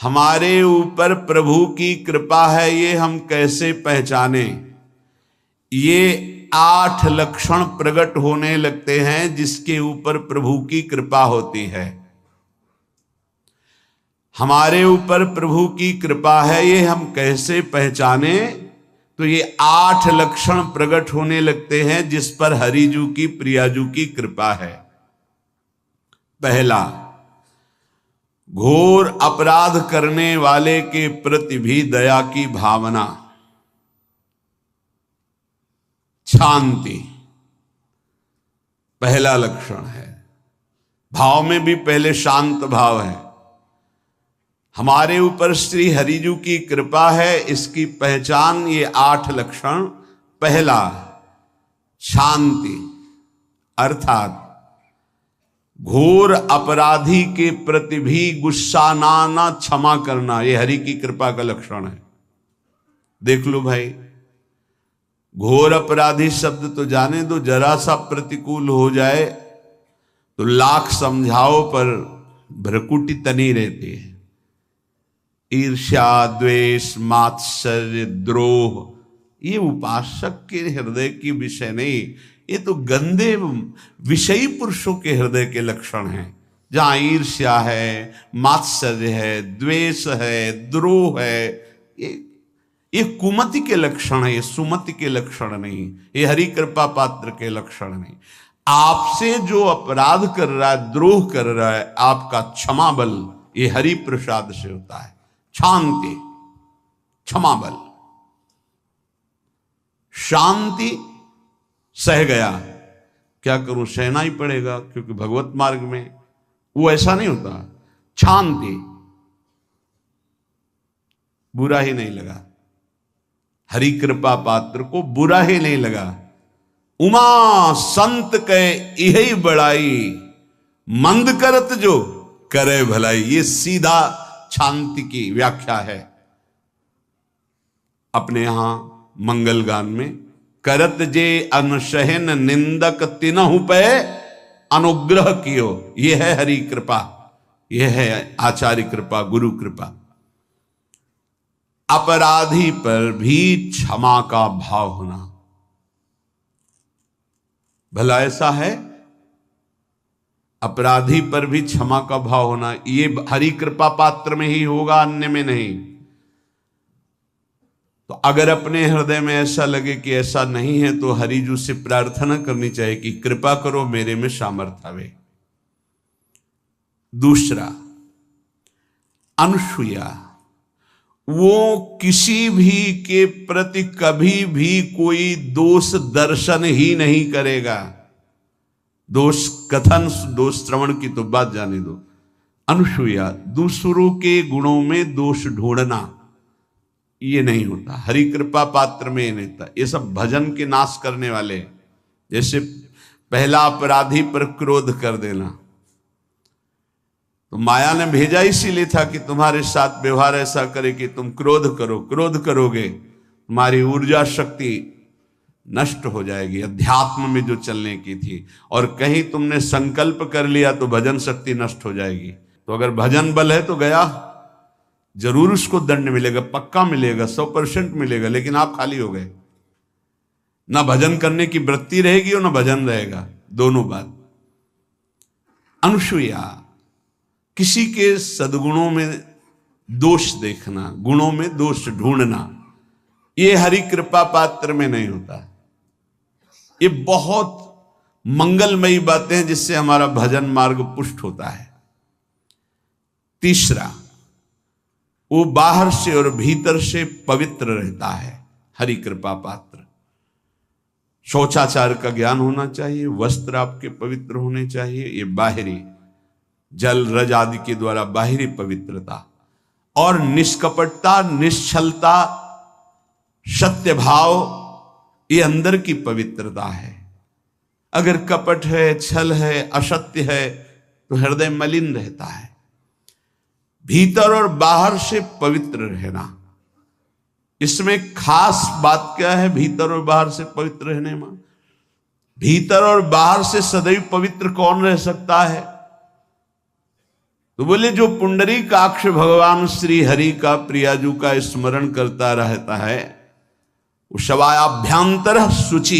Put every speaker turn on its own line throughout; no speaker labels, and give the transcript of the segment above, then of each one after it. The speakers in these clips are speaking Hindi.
हमारे ऊपर प्रभु की कृपा है ये हम कैसे पहचाने? ये 8 लक्षण प्रकट होने लगते हैं जिसके ऊपर प्रभु की कृपा होती है। हमारे ऊपर प्रभु की कृपा है ये हम कैसे पहचाने? तो ये 8 लक्षण प्रकट होने लगते हैं जिस पर हरिजू की प्रियाजू की कृपा है। पहला, घोर अपराध करने वाले के प्रति भी दया की भावना, शांति पहला लक्षण है। भाव में भी पहले शांत भाव है। हमारे ऊपर श्री हरिजू की कृपा है, इसकी पहचान ये 8 लक्षण। पहला, शांति, अर्थात घोर अपराधी के प्रति भी गुस्सा ना क्षमा करना, ये हरि की कृपा का लक्षण है। देख लो भाई, घोर अपराधी शब्द तो जाने दो, जरा सा प्रतिकूल हो जाए तो लाख समझाओ पर भ्रकुटी तनी रहती है। ईर्ष्या, द्वेष, मात्सर्य, द्रोह, ये उपासक के हृदय की विषय नहीं, ये तो गंदे विषयी पुरुषों के हृदय के लक्षण हैं। जहां ईर्ष्या है, मात्सर्य है, द्वेष है, द्रोह है, ये कुमति के लक्षण है, ये सुमति के लक्षण नहीं, ये हरि कृपा पात्र के लक्षण नहीं। आपसे जो अपराध कर रहा है, द्रोह कर रहा है, आपका क्षमा बल ये हरि प्रसाद से होता है। शांति, क्षमा बल, शांति, सह गया, क्या करूं, सहना ही पड़ेगा क्योंकि भगवत मार्ग में वो ऐसा नहीं होता। शांति, बुरा ही नहीं लगा, हरि कृपा पात्र को बुरा ही नहीं लगा। उमा संत के यही बड़ाई, मंद करत जो करे भलाई, ये सीधा शांति की व्याख्या है। अपने यहां मंगल गान में, करत जे अनसहन निंदक तिनहु पे अनुग्रह कियो, यह है हरि कृपा, यह है आचार्य कृपा, गुरु कृपा। अपराधी पर भी क्षमा का भाव होना, भला ऐसा है, अपराधी पर भी क्षमा का भाव होना, ये हरि कृपा पात्र में ही होगा, अन्य में नहीं। तो अगर अपने हृदय में ऐसा लगे कि ऐसा नहीं है तो हरिजू से प्रार्थना करनी चाहिए कि कृपा करो, मेरे में सामर्थ्य आवे। दूसरा, अनुसूया, वो किसी भी के प्रति कभी भी कोई दोष दर्शन ही नहीं करेगा। दोष कथन, दोष श्रवण की तो बात जाने दो। अनुसूया, दूसरों के गुणों में दोष ढूंढना ये नहीं होता, हरि कृपा पात्र में ये नहीं होता। ये सब भजन के नाश करने वाले, जैसे पहला अपराधी पर क्रोध कर देना, तो माया ने भेजा इसीलिए था कि तुम्हारे साथ व्यवहार ऐसा करे कि तुम क्रोध करो, क्रोध करोगे तुम्हारी ऊर्जा शक्ति नष्ट हो जाएगी, अध्यात्म में जो चलने की थी, और कहीं तुमने संकल्प कर लिया तो भजन शक्ति नष्ट हो जाएगी। तो अगर भजन बल है तो गया, जरूर उसको दंड मिलेगा, पक्का मिलेगा, 100% मिलेगा, लेकिन आप खाली हो गए, ना भजन करने की वृत्ति रहेगी और ना भजन रहेगा, दोनों बात। अनुसूया, किसी के सद्गुणों में दोष देखना, गुणों में दोष ढूंढना, ये हरि कृपा पात्र में नहीं होता। ये बहुत मंगलमयी बातें हैं जिससे हमारा भजन मार्ग पुष्ट होता है। तीसरा, वो बाहर से और भीतर से पवित्र रहता है, हरि कृपा पात्र। शौचाचार का ज्ञान होना चाहिए, वस्त्र आपके पवित्र होने चाहिए, ये बाहरी जल रज आदि के द्वारा बाहरी पवित्रता, और निष्कपटता, निश्चलता, सत्य भाव, ये अंदर की पवित्रता है। अगर कपट है, छल है, असत्य है तो हृदय मलिन रहता है। भीतर और बाहर से पवित्र रहना, इसमें खास बात क्या है? भीतर और बाहर से पवित्र रहने में, भीतर और बाहर से सदैव पवित्र कौन रह सकता है? तो बोले जो पुंडरीकाक्ष भगवान श्री हरि का प्रियाजू का स्मरण करता रहता है वो शवायाभ्यंतर शुचि,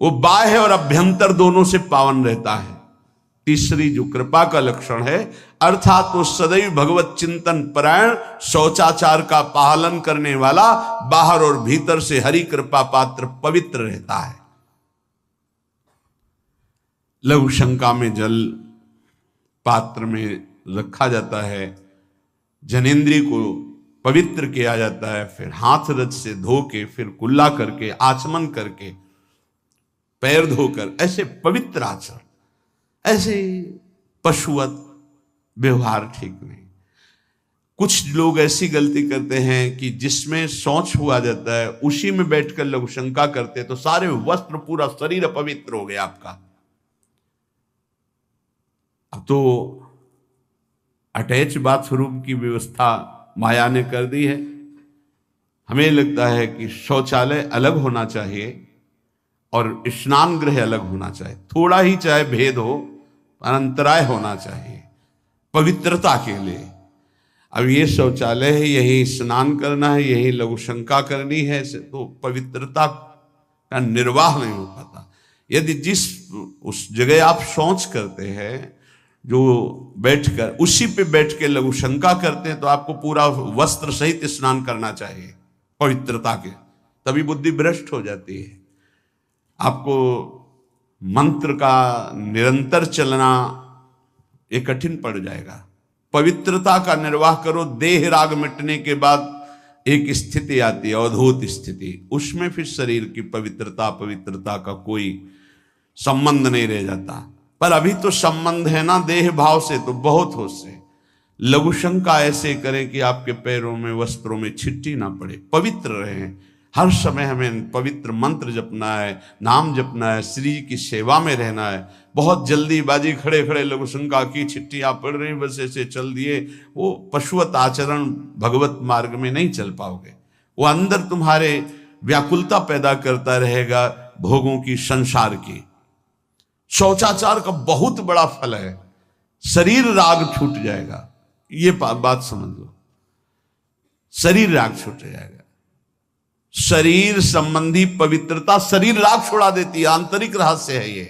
वो बाह्य और अभ्यंतर दोनों से पावन रहता है। तीसरी जो कृपा का लक्षण है अर्थात वो सदैव भगवत चिंतन परायण, शौचाचार का पालन करने वाला, बाहर और भीतर से हरि कृपा पात्र पवित्र रहता है। लघु शंका में जल पात्र में रखा जाता है, जनेंद्रिय को पवित्र किया जाता है, फिर हाथ रज से धो के, फिर कुल्ला करके, आचमन करके, पैर धोकर, ऐसे पवित्र आचरण, ऐसे पशुवत व्यवहार ठीक नहीं। कुछ लोग ऐसी गलती करते हैं कि जिसमें शौच हुआ जाता है उसी में बैठकर लघु शंका करते, तो सारे वस्त्र, पूरा शरीर अपवित्र हो गया आपका। अब तो अटैच बाथरूम की व्यवस्था माया ने कर दी है। हमें लगता है कि शौचालय अलग होना चाहिए और स्नान गृह अलग होना चाहिए, थोड़ा ही चाहे भेद हो, अंतराय होना चाहिए पवित्रता के लिए। अब ये शौचालय है, यही स्नान करना है, यही लघु शंका करनी है, तो पवित्रता का निर्वाह नहीं हो पाता। यदि जिस उस जगह आप शौच करते हैं, जो बैठकर उसी पे बैठ के लघु शंका करते हैं, तो आपको पूरा वस्त्र सहित स्नान करना चाहिए पवित्रता के, तभी बुद्धि भ्रष्ट हो जाती है। आपको मंत्र का निरंतर चलना ये कठिन पड़ जाएगा। पवित्रता का निर्वाह करो। देह राग मिटने के बाद एक स्थिति आती है, अवधूत स्थिति, उसमें फिर शरीर की पवित्रता का कोई संबंध नहीं रह जाता। पर अभी तो संबंध है ना देह भाव से, तो बहुत हो से लघु शंका ऐसे करें कि आपके पैरों में, वस्त्रों में छिट्टी ना पड़े, पवित्र रहें। हर समय हमें पवित्र मंत्र जपना है, नाम जपना है, श्री की सेवा में रहना है। बहुत जल्दीबाजी खड़े खड़े लघु शंका की, छिट्टियां पड़ रही, बस ऐसे चल दिए, वो पशुवत आचरण भगवत मार्ग में नहीं चल पाओगे। वो अंदर तुम्हारे व्याकुलता पैदा करता रहेगा, भोगों की, संसार की। शौचाचार का बहुत बड़ा फल है, शरीर राग छूट जाएगा। ये बात समझ लो, शरीर राग छूट जाएगा। शरीर संबंधी पवित्रता शरीर राग छुड़ा देती है, आंतरिक रहस्य है ये।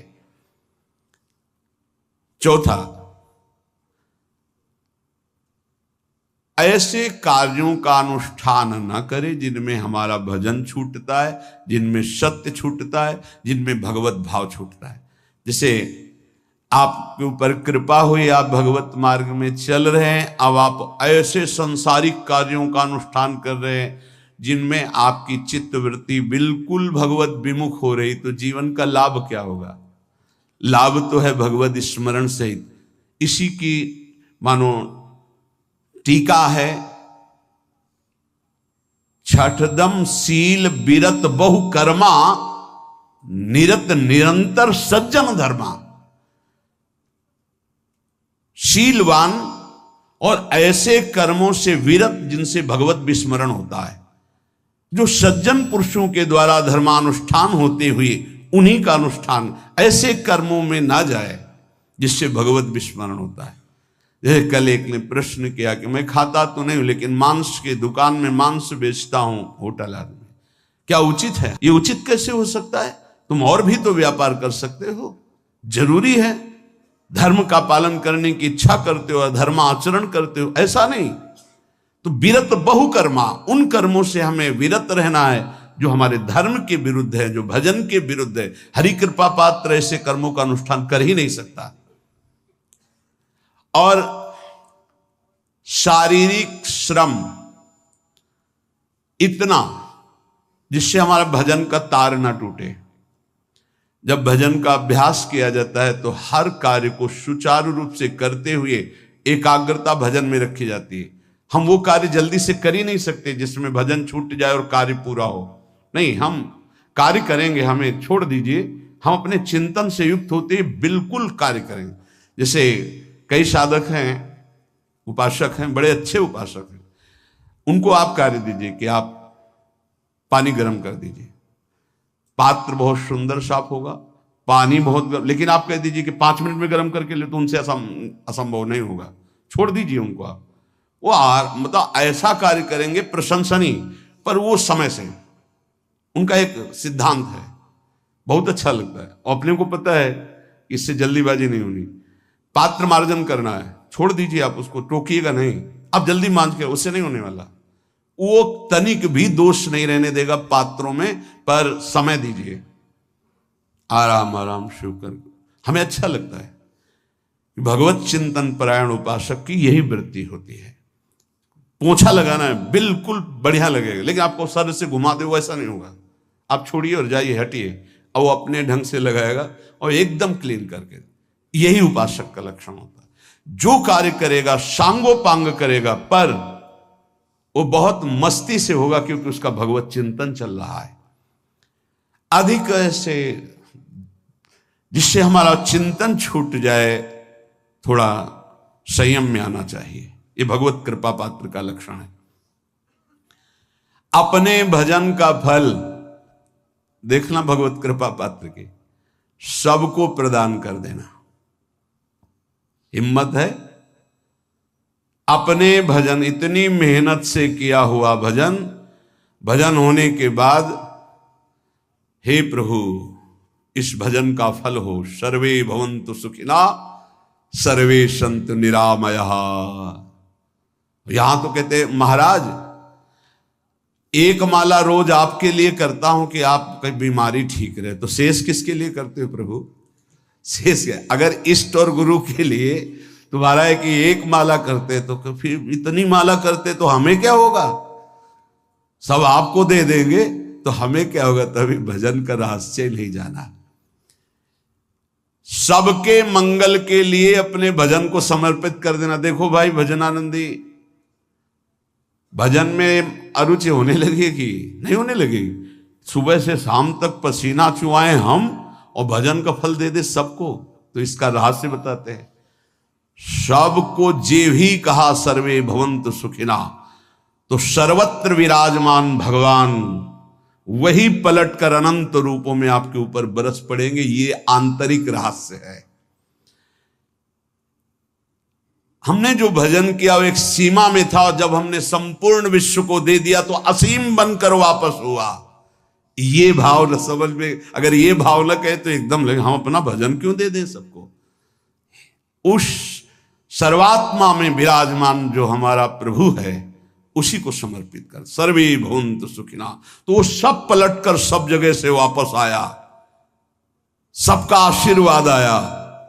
चौथा, ऐसे कार्यों का अनुष्ठान न करे जिनमें हमारा भजन छूटता है, जिनमें सत्य छूटता है, जिनमें भगवत भाव छूटता है। जैसे आपके ऊपर कृपा हुई, आप भगवत मार्ग में चल रहे हैं, अब आप ऐसे संसारिक कार्यों का अनुष्ठान कर रहे हैं जिनमें आपकी चित्तवृत्ति बिल्कुल भगवत विमुख हो रही, तो जीवन का लाभ क्या होगा? लाभ तो है भगवत स्मरण सहित। इसी की मानो टीका है, छठदम शील बिरत बहु कर्मा, निरत निरंतर सज्जन धर्मा। शीलवान और ऐसे कर्मों से विरत जिनसे भगवत विस्मरण होता है, जो सज्जन पुरुषों के द्वारा धर्मानुष्ठान होते हुए उन्हीं का अनुष्ठान, ऐसे कर्मों में ना जाए जिससे भगवत विस्मरण होता है। जैसे कल एक ने प्रश्न किया कि मैं खाता तो नहीं हूं लेकिन मांस के दुकान में मांस बेचता हूं, होटल आदमी, क्या उचित है? ये उचित कैसे हो सकता है? तुम और भी तो व्यापार कर सकते हो। जरूरी है धर्म का पालन करने की इच्छा करते हो, धर्म आचरण करते हो, ऐसा नहीं। तो विरत बहुकर्मा, उन कर्मों से हमें विरत रहना है जो हमारे धर्म के विरुद्ध है, जो भजन के विरुद्ध है। हरि कृपा पात्र ऐसे कर्मों का अनुष्ठान कर ही नहीं सकता। और शारीरिक श्रम इतना जिससे हमारा भजन का तार ना टूटे। जब भजन का अभ्यास किया जाता है तो हर कार्य को सुचारू रूप से करते हुए एकाग्रता भजन में रखी जाती है। हम वो कार्य जल्दी से कर ही नहीं सकते जिसमें भजन छूट जाए और कार्य पूरा हो। नहीं, हम कार्य करेंगे, हमें छोड़ दीजिए, हम अपने चिंतन से युक्त होते ही बिल्कुल कार्य करेंगे। जैसे कई साधक हैं, उपासक हैं, बड़े अच्छे उपासक हैं, उनको आप कार्य दीजिए कि आप पानी गर्म कर दीजिए, पात्र बहुत सुंदर साफ होगा, पानी बहुत गर्म, लेकिन आप कह दीजिए कि 5 मिनट में गर्म करके ले, तो उनसे असंभव नहीं होगा। छोड़ दीजिए उनको आप। वो मतलब ऐसा कार्य करेंगे प्रशंसनीय, पर वो समय से, उनका एक सिद्धांत है, बहुत अच्छा लगता है। और अपने को पता है इससे जल्दीबाजी नहीं होनी, पात्र मार्जन करना है, छोड़ दीजिए आप उसको, टोकिएगा नहीं, आप जल्दी मान के, उससे नहीं होने वाला। वो तनिक भी दोष नहीं रहने देगा पात्रों में, पर समय दीजिए, आराम आराम शिव कर। हमें अच्छा लगता है, भगवत चिंतन परायण उपासक की यही वृत्ति होती है। पोछा लगाना है बिल्कुल बढ़िया लगेगा, लेकिन आपको सर से घुमा दे वैसा नहीं होगा। आप छोड़िए और जाइए, हटिए, और वो अपने ढंग से लगाएगा और एकदम क्लीन करके। यही उपासक का लक्षण होता है। जो कार्य करेगा सांगोपांग करेगा, पर वो बहुत मस्ती से होगा, क्योंकि उसका भगवत चिंतन चल रहा है। अधिक ऐसे जिससे हमारा चिंतन छूट जाए, थोड़ा संयम में आना चाहिए। ये भगवत कृपा पात्र का लक्षण है। अपने भजन का फल देखना, भगवत कृपा पात्र के सबको प्रदान कर देना। हिम्मत है, अपने भजन, इतनी मेहनत से किया हुआ भजन, भजन होने के बाद, हे प्रभु इस भजन का फल हो, सर्वे भवन्तु सुखिना सर्वे सन्तु निरामयः। यहां तो कहते हैं महाराज, एक माला रोज आपके लिए करता हूं कि आपकी बीमारी ठीक रहे, तो शेष किसके लिए करते हो प्रभु? शेष क्या? अगर इष्ट और गुरु के लिए तुम्हारा है कि एक माला करते, तो फिर इतनी माला करते तो हमें क्या होगा? सब आपको दे देंगे तो हमें क्या होगा? तभी भजन का रहस्य नहीं जाना। सबके मंगल के लिए अपने भजन को समर्पित कर देना। देखो भाई भजनानंदी, भजन में अरुचि होने लगेगी? नहीं होने लगेगी। सुबह से शाम तक पसीना चुआए हम, और भजन का फल दे दे सबको। तो इसका रहस्य बताते हैं। सबको जे भी कहा सर्वे भवन्तु सुखिना, तो सर्वत्र विराजमान भगवान वही पलटकर अनंत रूपों में आपके ऊपर बरस पड़ेंगे। ये आंतरिक रहस्य है। हमने जो भजन किया वो एक सीमा में था, और जब हमने संपूर्ण विश्व को दे दिया तो असीम बनकर वापस हुआ। ये भाव न समझ में, अगर ये भाव न कहे तो एकदम लगे हम अपना भजन क्यों दे दें सबको। उस सर्वात्मा में विराजमान जो हमारा प्रभु है, उसी को समर्पित कर। सर्वे भवन्तु सुखिना, तो वो सब पलटकर सब जगह से वापस आया, सबका आशीर्वाद आया,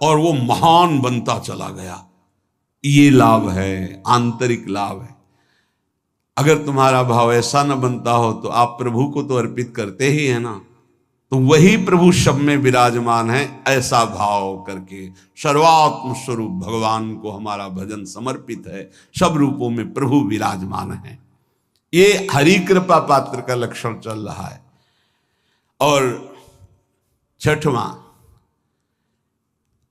और वो महान बनता चला गया। ये लाभ है, आंतरिक लाभ है। अगर तुम्हारा भाव ऐसा न बनता हो तो आप प्रभु को तो अर्पित करते ही है ना, तो वही प्रभु सब में विराजमान है। ऐसा भाव करके सर्वात्म स्वरूप भगवान को हमारा भजन समर्पित है। सब रूपों में प्रभु विराजमान है। ये हरि कृपा पात्र का लक्षण चल रहा है। और छठवां,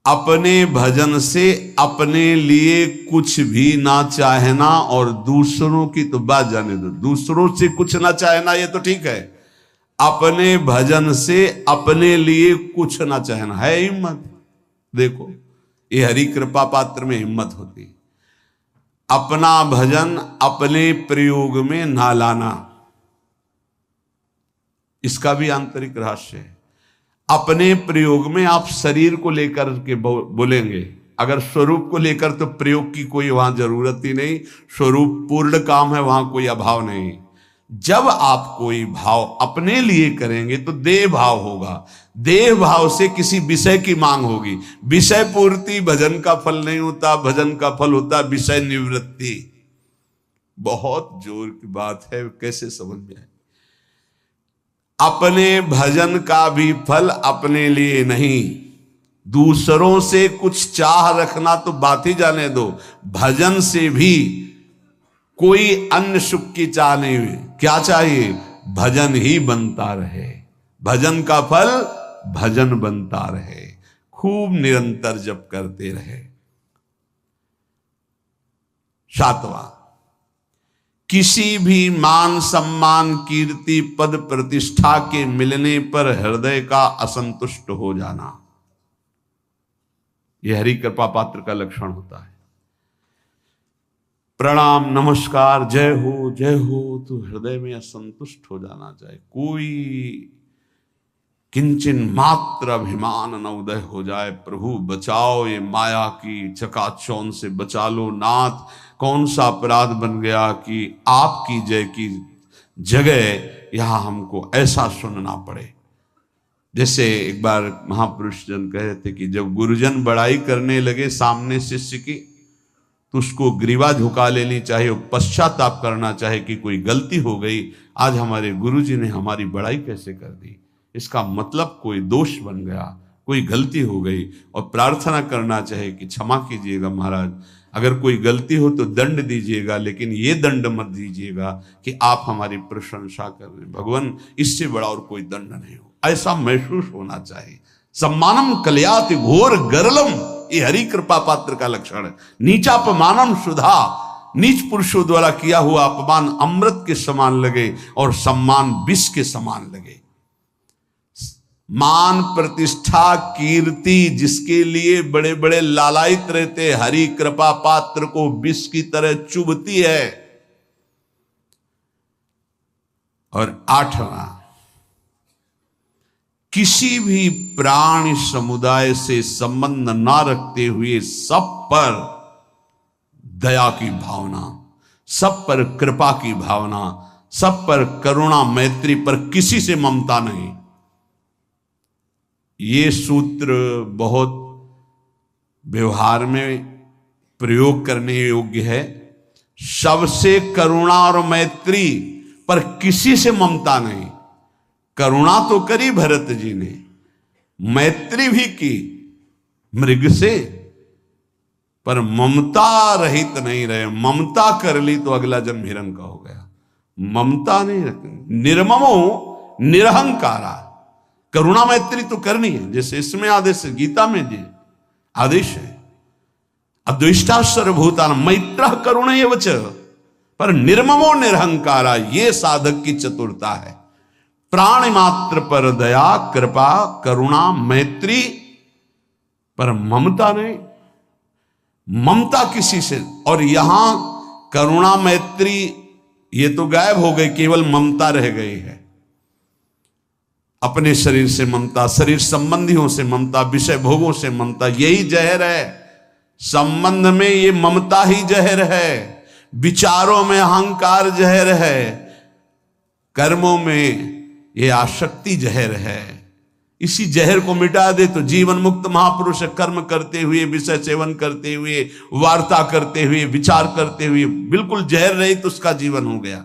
अपने भजन से अपने लिए कुछ भी ना चाहना, और दूसरों की तो बात जाने दो, दूसरों से कुछ ना चाहना ये तो ठीक है। अपने भजन से अपने लिए कुछ ना चाहना है हिम्मत। देखो ये हरि कृपा पात्र में हिम्मत होती है। अपना भजन अपने प्रयोग में ना लाना, इसका भी आंतरिक रहस्य है। अपने प्रयोग में आप शरीर को लेकर के बोलेंगे, अगर स्वरूप को लेकर तो प्रयोग की कोई वहां जरूरत ही नहीं। स्वरूप पूर्ण काम है, वहां कोई अभाव नहीं। जब आप कोई भाव अपने लिए करेंगे तो देह भाव होगा। देह भाव से किसी विषय की मांग होगी। विषय पूर्ति भजन का फल नहीं होता, भजन का फल होता विषय निवृत्ति। बहुत जोर की बात है, कैसे समझ में आए? अपने भजन का भी फल अपने लिए नहीं, दूसरों से कुछ चाह रखना तो बात ही जाने दो। भजन से भी कोई अन्य सुख की चाह नहीं हुई। क्या चाहिए? भजन ही बनता रहे, भजन का फल भजन बनता रहे, खूब निरंतर जप करते रहे। सातवां, किसी भी मान सम्मान कीर्ति पद प्रतिष्ठा के मिलने पर हृदय का असंतुष्ट हो जाना, यह हरि कृपा पात्र का लक्षण होता है। प्रणाम नमस्कार जय हो तो हृदय में असंतुष्ट हो जाना चाहिए। कोई किंचन मात्र अभिमान न उदय हो जाए। प्रभु बचाओ, ये माया की चकाचौंध से बचा लो नाथ। कौन सा अपराध बन गया कि आपकी जय की जगह यहां हमको ऐसा सुनना पड़े। जैसे एक बार महापुरुष जन कह रहे थे कि जब गुरुजन बड़ाई करने लगे सामने शिष्य की, तो उसको ग्रीवा झुका लेनी चाहिए और पश्चाताप करना चाहिए कि कोई गलती हो गई, आज हमारे गुरुजी ने हमारी बड़ाई कैसे कर दी, इसका मतलब कोई दोष बन गया, कोई गलती हो गई, और प्रार्थना करना चाहिए कि क्षमा कीजिएगा महाराज, अगर कोई गलती हो तो दंड दीजिएगा, लेकिन ये दंड मत दीजिएगा कि आप हमारी प्रशंसा कर रहे हैं। भगवान, इससे बड़ा और कोई दंड नहीं हो, ऐसा महसूस होना चाहिए। सम्मानम कल्याति घोर गरलम, ये हरि कृपा पात्र का लक्षण है। नीचापमानम सुधा, नीच पुरुषों द्वारा किया हुआ अपमान अमृत के समान लगे और सम्मान विष के समान लगे। मान प्रतिष्ठा कीर्ति जिसके लिए बड़े बड़े लालायित रहते, हरि कृपा पात्र को विष की तरह चुभती है। और 8वां, किसी भी प्राणी समुदाय से संबंध ना रखते हुए सब पर दया की भावना, सब पर कृपा की भावना, सब पर करुणा मैत्री, पर किसी से ममता नहीं। ये सूत्र बहुत व्यवहार में प्रयोग करने योग्य है। सबसे करुणा और मैत्री, पर किसी से ममता नहीं। करुणा तो करी भरत जी ने, मैत्री भी की मृग से, पर ममता रहित नहीं रहे। ममता कर ली तो अगला जन्म हिरण का हो गया। ममता नहीं रखनी। निर्ममो निरहंकारा, करुणा मैत्री तो करनी है, जैसे इसमें आदेश है, गीता में जी आदेश है, अद्वेष्टा सर्वभूतान मैत्र करुणैव च, पर निर्ममो निरहंकारा, ये साधक की चतुरता है। प्राणी मात्र पर दया कृपा करुणा मैत्री, पर ममता नहीं। ममता किसी से, और यहां करुणा मैत्री ये तो गायब हो गई, केवल ममता रह गई है। अपने शरीर से ममता, शरीर संबंधियों से ममता, विषय भोगों से ममता, यही जहर है। संबंध में ये ममता ही जहर है, विचारों में अहंकार जहर है, कर्मों में ये आसक्ति जहर है। इसी जहर को मिटा दे तो जीवन मुक्त महापुरुष कर्म करते हुए, विषय सेवन करते हुए, वार्ता करते हुए, विचार करते हुए, बिल्कुल जहर रहित उसका जीवन हो गया।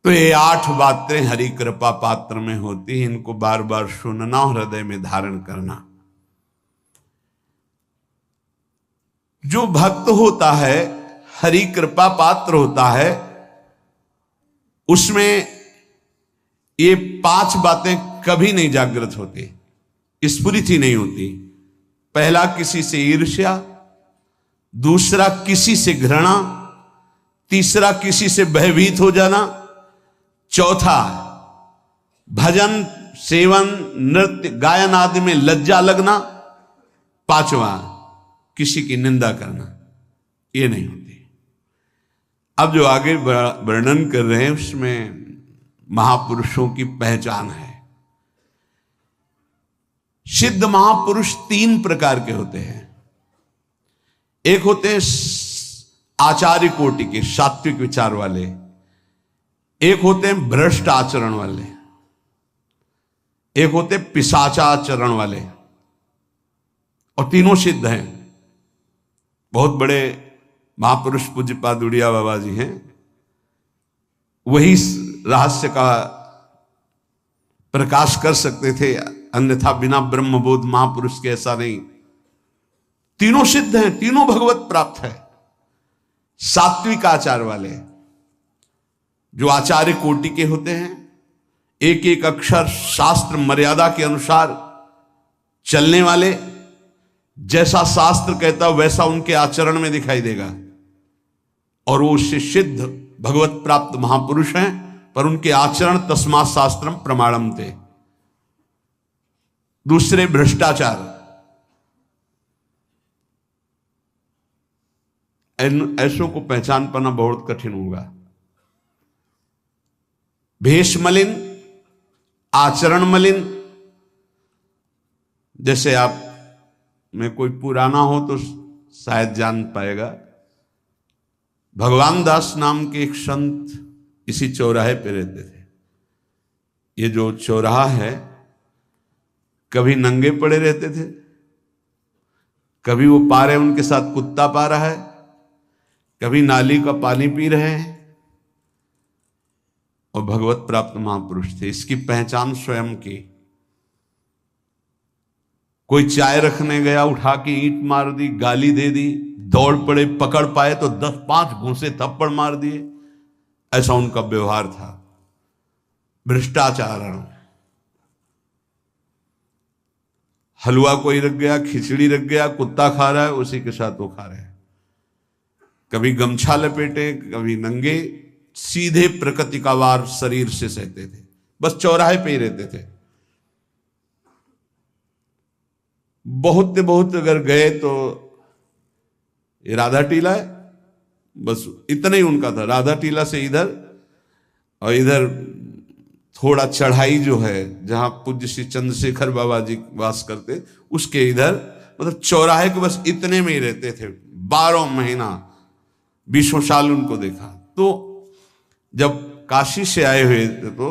तो ये 8 बातें हरि कृपा पात्र में होती हैं, इनको बार बार सुनना, हृदय में धारण करना। जो भक्त होता है, हरि कृपा पात्र होता है, उसमें ये 5 बातें कभी नहीं जागृत होती, स्फुरित ही नहीं होती। पहला, किसी से ईर्ष्या, दूसरा किसी से घृणा, तीसरा किसी से भयभीत हो जाना, चौथा भजन सेवन नृत्य गायन आदि में लज्जा लगना, 5वां किसी की निंदा करना, ये नहीं होती। अब जो आगे वर्णन कर रहे हैं उसमें महापुरुषों की पहचान है। सिद्ध महापुरुष 3 प्रकार के होते हैं। एक होते हैं आचार्य कोटि के, सात्विक विचार वाले, एक होते हैं भ्रष्ट आचरण वाले, एक होते पिशाचाचरण वाले, और तीनों सिद्ध हैं। बहुत बड़े महापुरुष पूज्यपाद उड़िया बाबा जी हैं, वही रहस्य का प्रकाश कर सकते थे, अन्यथा बिना ब्रह्मबोध महापुरुष के ऐसा नहीं। तीनों सिद्ध हैं, तीनों भगवत प्राप्त है। सात्विक आचार वाले, जो आचार्य कोटि के होते हैं, एक एक अक्षर शास्त्र मर्यादा के अनुसार चलने वाले, जैसा शास्त्र कहता वैसा उनके आचरण में दिखाई देगा, और वो उससे सिद्ध भगवत प्राप्त महापुरुष हैं, पर उनके आचरण तस्मात् शास्त्रम प्रमाणम थे। दूसरे भ्रष्टाचार, ऐसों को पहचान पाना बहुत कठिन होगा। भेष मलिन, आचरण मलिन। जैसे आप में कोई पुराना हो तो शायद जान पाएगा, भगवान दास नाम के एक संत इसी चौराहे पे रहते थे। ये जो चौराहा है, कभी नंगे पड़े रहते थे, कभी वो पा रहे उनके साथ कुत्ता पा रहा है, कभी नाली का पानी पी रहे हैं, और भगवत प्राप्त महापुरुष थे। इसकी पहचान स्वयं की। कोई चाय रखने गया, उठा के ईंट मार दी, गाली दे दी, दौड़ पड़े, पकड़ पाए तो 10-5 घूंसे थप्पड़ मार दिए। ऐसा उनका व्यवहार था। भ्रष्टाचारण। हलवा कोई रख गया, खिचड़ी रख गया, कुत्ता खा रहा है, उसी के साथ वो खा रहे हैं। कभी गमछा लपेटे, कभी नंगे, सीधे प्रकृति का वार शरीर से सहते थे। बस चौराहे पे ही रहते थे। बहुत अगर गए तो ये राधा टीला है, बस इतना ही उनका था। राधा टीला से इधर, और इधर थोड़ा चढ़ाई जो है जहां पूज्य श्री चंद्रशेखर बाबा जी वास करते, उसके इधर, मतलब चौराहे के बस इतने में ही रहते थे। 12 महीना 20 साल उनको देखा। तो जब काशी से आए हुए थे तो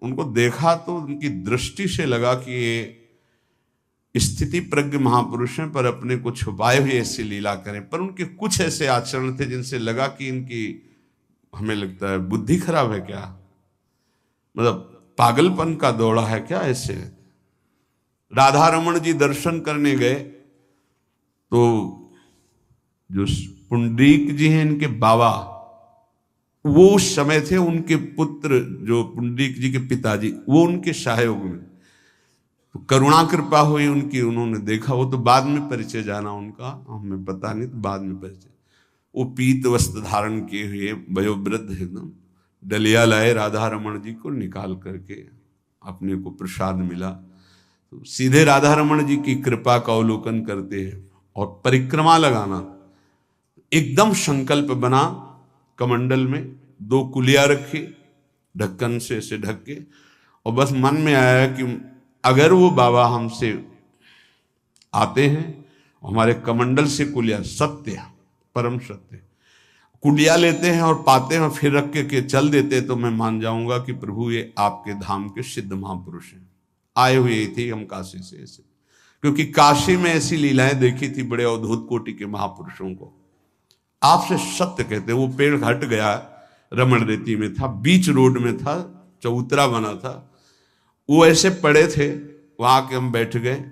उनको देखा तो उनकी दृष्टि से लगा कि ये स्थिति प्रज्ञ महापुरुष हैं, पर अपने को छुपाए हुए ऐसी लीला करें। पर उनके कुछ ऐसे आचरण थे जिनसे लगा कि इनकी, हमें लगता है, बुद्धि खराब है क्या, मतलब पागलपन का दौड़ा है क्या ऐसे। राधा रमन जी दर्शन करने गए तो जो पुंडरीक जी हैं इनके बाबा, वो उस समय थे, उनके पुत्र जो पुंडरीक जी के पिताजी, वो उनके सहायोग में। तो करुणा कृपा हुई उनकी, उन्होंने देखा। वो तो बाद में परिचय जाना उनका, हमें पता नहीं, तो बाद में परिचय। वो पीत वस्त्र धारण किए हुए वयोवृद्ध एकदम डलिया लाए, राधा रमन जी को निकाल करके अपने को प्रसाद मिला। तो सीधे राधा रमन जी की कृपा का अवलोकन करते हैं और परिक्रमा लगाना। एकदम संकल्प बना, कमंडल में 2 कुलिया रखी, ढक्कन से ऐसे ढक के, और बस मन में आया कि अगर वो बाबा हमसे आते हैं, हमारे कमंडल से कुलिया, सत्य, परम सत्य, कुलिया लेते हैं और पाते हैं और फिर रख के चल देते, तो मैं मान जाऊंगा कि प्रभु ये आपके धाम के सिद्ध महापुरुष हैं, आए हुए थे हम काशी से ऐसे। क्योंकि काशी में ऐसी लीलाएं देखी थी बड़े अवधूत कोटि के महापुरुषों को। आपसे सत्य कहते हैं, वो पेड़ हट गया, रमण रेती में था, बीच रोड में था, चबूतरा बना था, वो ऐसे पड़े थे, वहां के हम बैठ गए,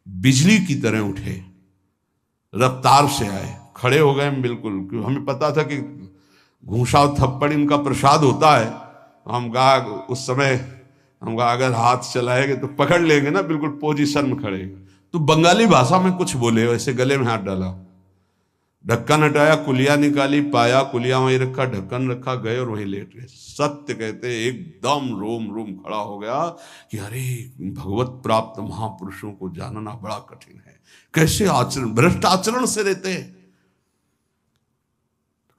बिजली की तरह उठे, रफ्तार से आए, खड़े हो गए हम बिल्कुल, क्योंकि हमें पता था कि घूंसा और थप्पड़ इनका प्रसाद होता है। हम कहा उस समय, हम कहा अगर हाथ चलाएंगे तो पकड़ लेंगे ना, बिल्कुल पोजीशन में खड़े। तो बंगाली भाषा में कुछ बोले, वैसे गले में हाथ डाला, ढक्कन हटाया, कुलिया निकाली, पाया, कुलिया वहीं रखा, ढक्कन रखा, गए और वहीं लेट गए। सत्य कहते एकदम रोम रोम खड़ा हो गया कि अरे भगवत प्राप्त महापुरुषों को जानना बड़ा कठिन है। कैसे आचरण, भ्रष्ट आचरण से रहते हैं।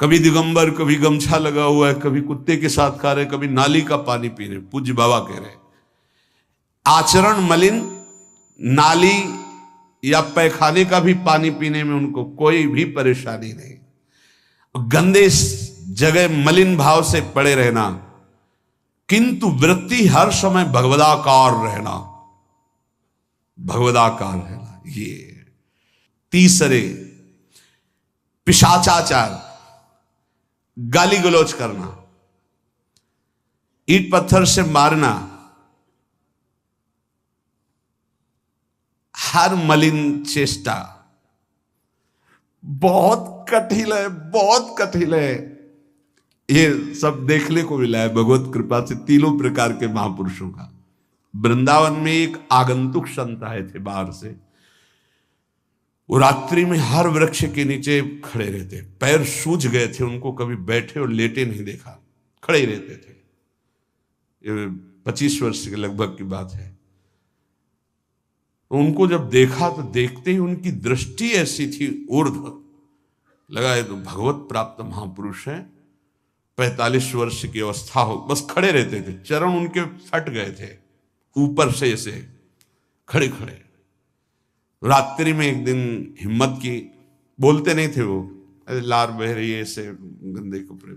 कभी दिगंबर, कभी गमछा लगा हुआ है, कभी कुत्ते के साथ खा रहे, कभी नाली का पानी पी रहे। पूज्य बाबा कह रहे आचरण मलिन, नाली या पैखाने का भी पानी पीने में उनको कोई भी परेशानी नहीं। गंदे जगह मलिन भाव से पड़े रहना, किंतु वृत्ति हर समय भगवदाकार रहना, भगवदाकार रहना। ये तीसरे, पिशाचाचार, गाली गलौज करना, ईंट पत्थर से मारना, हर मलिन चेष्टा बहुत कठिन है, बहुत कठिन है। ये सब देखने को मिला है भगवत कृपा से तीनों प्रकार के महापुरुषों का। वृंदावन में एक आगंतुक संत आए थे बाहर से, वो रात्रि में हर वृक्ष के नीचे खड़े रहते, पैर सूज गए थे, उनको कभी बैठे और लेटे नहीं देखा, खड़े ही रहते थे। ये 25 वर्ष के लगभग की बात है। उनको जब देखा तो देखते ही उनकी दृष्टि ऐसी थी ऊर्ध्व, लगा ये तो भगवत प्राप्त महापुरुष है। 45 वर्ष की अवस्था हो, बस खड़े रहते थे, चरण उनके फट गए थे ऊपर से ऐसे खड़े खड़े। रात्रि में एक दिन हिम्मत की, बोलते नहीं थे वो, अरे लार बह रही है ऐसे गंदे कपड़े,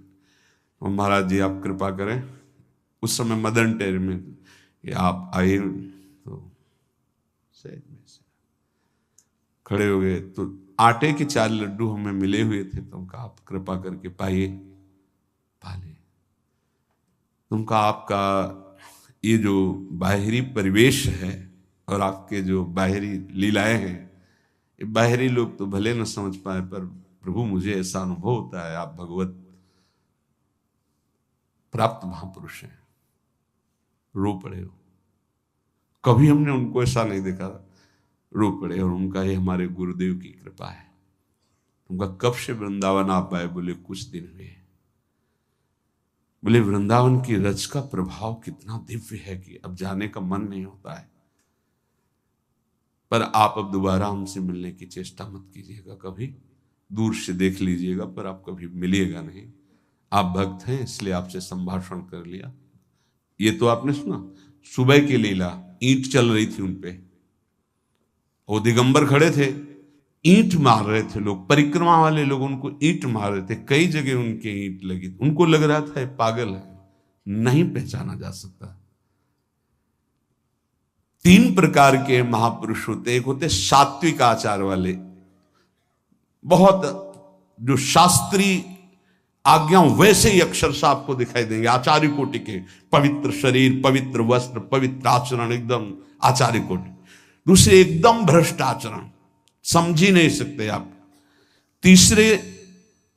और महाराज जी आप कृपा करें। उस समय मदन टेर में कि आप आइए, तो सहज में से खड़े हो गए। तो आटे के 4 लड्डू हमें मिले हुए थे, तो उनका आप कृपा करके पाइए, पाले। तुमका आपका ये जो बाहरी परिवेश है और आपके जो बाहरी लीलाएं हैं, ये बाहरी लोग तो भले न समझ पाए, पर प्रभु मुझे ऐसा अनुभव होता है आप भगवत प्राप्त महापुरुष हैं। रो पड़े हो, कभी हमने उनको ऐसा नहीं देखा, रो पड़े। और उनका ये हमारे गुरुदेव की कृपा है। उनका कब से वृंदावन आप आए? बोले कुछ दिन हुए। बोले वृंदावन की रज का प्रभाव कितना दिव्य है कि अब जाने का मन नहीं होता है। पर आप अब दोबारा हमसे मिलने की चेष्टा मत कीजिएगा, कभी दूर से देख लीजिएगा, पर आप कभी मिलिएगा नहीं। आप भक्त हैं इसलिए आपसे संभाषण कर लिया। ये तो आपने सुना सुबह की लीला, ईंट चल रही थी उनपे, वो दिगंबर खड़े थे, ईंट मार रहे थे लोग, परिक्रमा वाले लोग उनको ईंट मार रहे थे, कई जगह उनके ईंट लगी। उनको लग रहा था ये पागल है, नहीं पहचाना जा सकता। 3 प्रकार के महापुरुष होते। एक होते सात्विक आचार वाले, बहुत जो शास्त्रीय आज्ञा वैसे ही अक्षरशः आपको दिखाई देंगे, आचार्य कोटि के, पवित्र शरीर, पवित्र वस्त्र, पवित्र आचरण, एकदम आचार्य कोटि। दूसरे एकदम भ्रष्ट आचरण, समझ ही नहीं सकते आप। तीसरे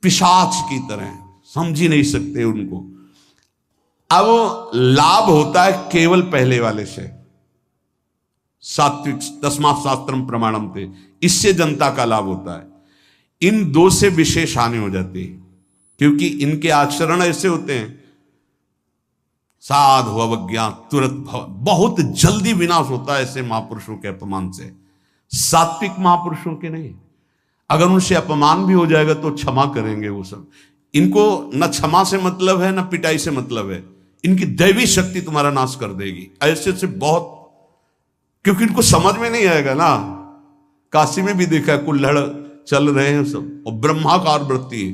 पिशाच की तरह, समझ ही नहीं सकते उनको। अब लाभ होता है केवल पहले वाले से, सात्विक, तस्मात् शास्त्रम प्रमाणम थे, इससे जनता का लाभ होता है। इन 2 से विशेष हानि हो जाती है, क्योंकि इनके आचरण ऐसे होते हैं, साधु अवज्ञा तुरंत बहुत जल्दी विनाश होता है ऐसे महापुरुषों के अपमान से। सात्विक महापुरुषों के नहीं, अगर उनसे अपमान भी हो जाएगा तो क्षमा करेंगे वो सब। इनको न क्षमा से मतलब है, न पिटाई से मतलब है, इनकी दैवी शक्ति तुम्हारा नाश कर देगी। ऐसे से बहुत, क्योंकि इनको समझ में नहीं आएगा ना। काशी में भी देखा है, कुल्हड़ चल रहे हैं सब, और ब्रह्माकार वृत्ति,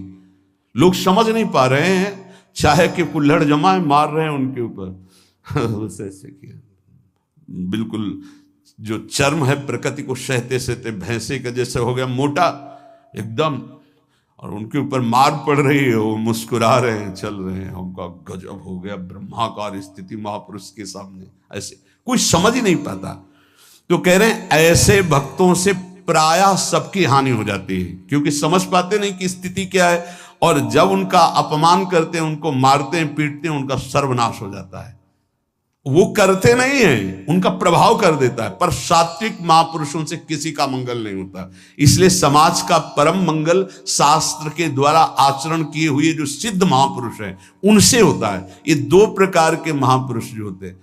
लोग समझ नहीं पा रहे हैं, चाहे कि कुल्हड़ जमा मार रहे हैं उनके ऊपर। ऐसे किया, बिल्कुल जो चर्म है प्रकृति को सहते सहते भैंसे का जैसे हो गया मोटा एकदम, और उनके ऊपर मार पड़ रही है, वो मुस्कुरा रहे हैं, चल रहे हैं। हमका गजब हो गया, ब्रह्माकार स्थिति महापुरुष के सामने। ऐसे कोई समझ ही नहीं पाता। तो कह रहे हैं ऐसे भक्तों से प्रायः सबकी हानि हो जाती है, क्योंकि समझ पाते नहीं कि स्थिति क्या है, और जब उनका अपमान करते हैं, उनको मारते हैं, पीटते हैं, उनका सर्वनाश हो जाता है। वो करते नहीं है, उनका प्रभाव कर देता है, पर सात्विक महापुरुषों से किसी का मंगल नहीं होता। इसलिए समाज का परम मंगल शास्त्र के द्वारा आचरण किए हुए जो सिद्ध महापुरुष हैं उनसे होता है। ये 2 प्रकार के महापुरुष जो होते हैं,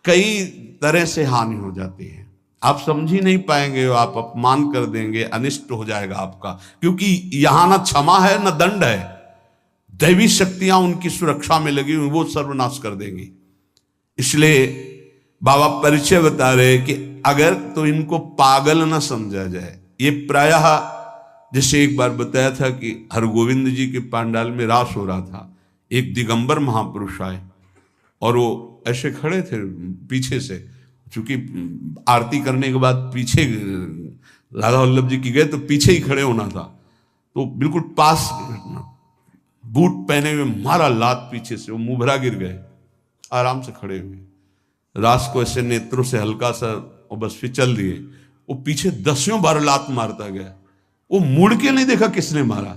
कई तरह से हानि हो जाती है, आप समझ ही नहीं पाएंगे, आप अपमान कर देंगे, अनिष्ट हो जाएगा आपका, क्योंकि यहां ना क्षमा है न दंड है, दैवी शक्तियां उनकी सुरक्षा में लगी हुई, वो सर्वनाश कर देंगी। इसलिए बाबा परिचय बता रहे कि अगर तो इनको पागल न समझा जाए। ये प्रायः जैसे एक बार बताया था कि हरगोविंद जी के पांडाल में रास हो रहा था, एक दिगंबर महापुरुष आए और वो ऐसे खड़े थे पीछे से, चूंकि आरती करने के बाद पीछे राधा वल्लभ जी की गए तो पीछे ही खड़े होना था, तो बिल्कुल पास बूट पहने हुए मारा लात पीछे से, वो मुभरा गिर गए, आराम से खड़े हुए, रास को ऐसे नेत्रों से हल्का सा और बस फिचल दिए। वो पीछे 10 बार लात मारता गया, वो मुड़ के नहीं देखा किसने मारा,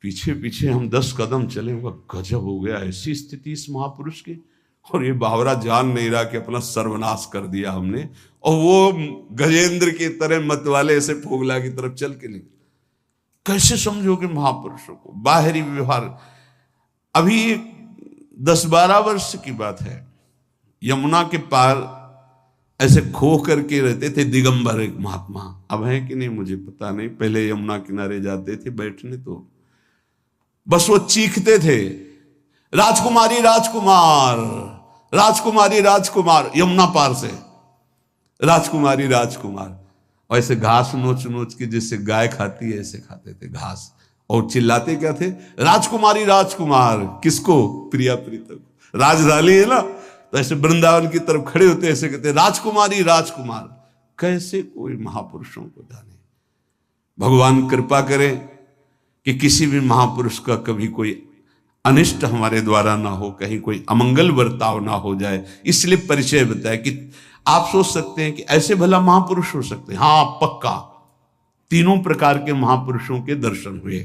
पीछे पीछे हम 10 कदम चले। गजब हो गया, ऐसी स्थिति इस महापुरुष की। और ये बावरा जान नहीं रहा कि अपना सर्वनाश कर दिया हमने, और वो गजेंद्र की तरह मतवाले ऐसे फोगला की तरफ चल के नहीं। कैसे समझोगे महापुरुषों को? बाहरी व्यवहार। अभी 10-12 वर्ष की बात है, यमुना के पार ऐसे खो करके रहते थे। दिगंबर एक महात्मा, अब है कि नहीं मुझे पता नहीं, पहले यमुना किनारे जाते थे बैठने, तो बस वो चीखते थे, राजकुमारी राजकुमार, राजकुमारी राजकुमार, यमुना पार से राजकुमारी राजकुमार। और ऐसे घास नोच नोच के जैसे गाय खाती है ऐसे खाते थे घास, और चिल्लाते क्या थे, राजकुमारी राजकुमार। किसको? प्रिया प्रीतम, राजधानी है ना, तो ऐसे वृंदावन की तरफ खड़े होते ऐसे कहते, राजकुमारी राजकुमार। कैसे कोई महापुरुषों को जाने। भगवान कृपा करें कि किसी भी महापुरुष का कभी कोई अनिष्ट हमारे द्वारा ना हो, कहीं कोई अमंगल बर्ताव ना हो जाए, इसलिए परिचय बताया। कि आप सोच सकते हैं कि ऐसे भला महापुरुष हो सकते हैं? हाँ पक्का, तीनों प्रकार के महापुरुषों के दर्शन हुए।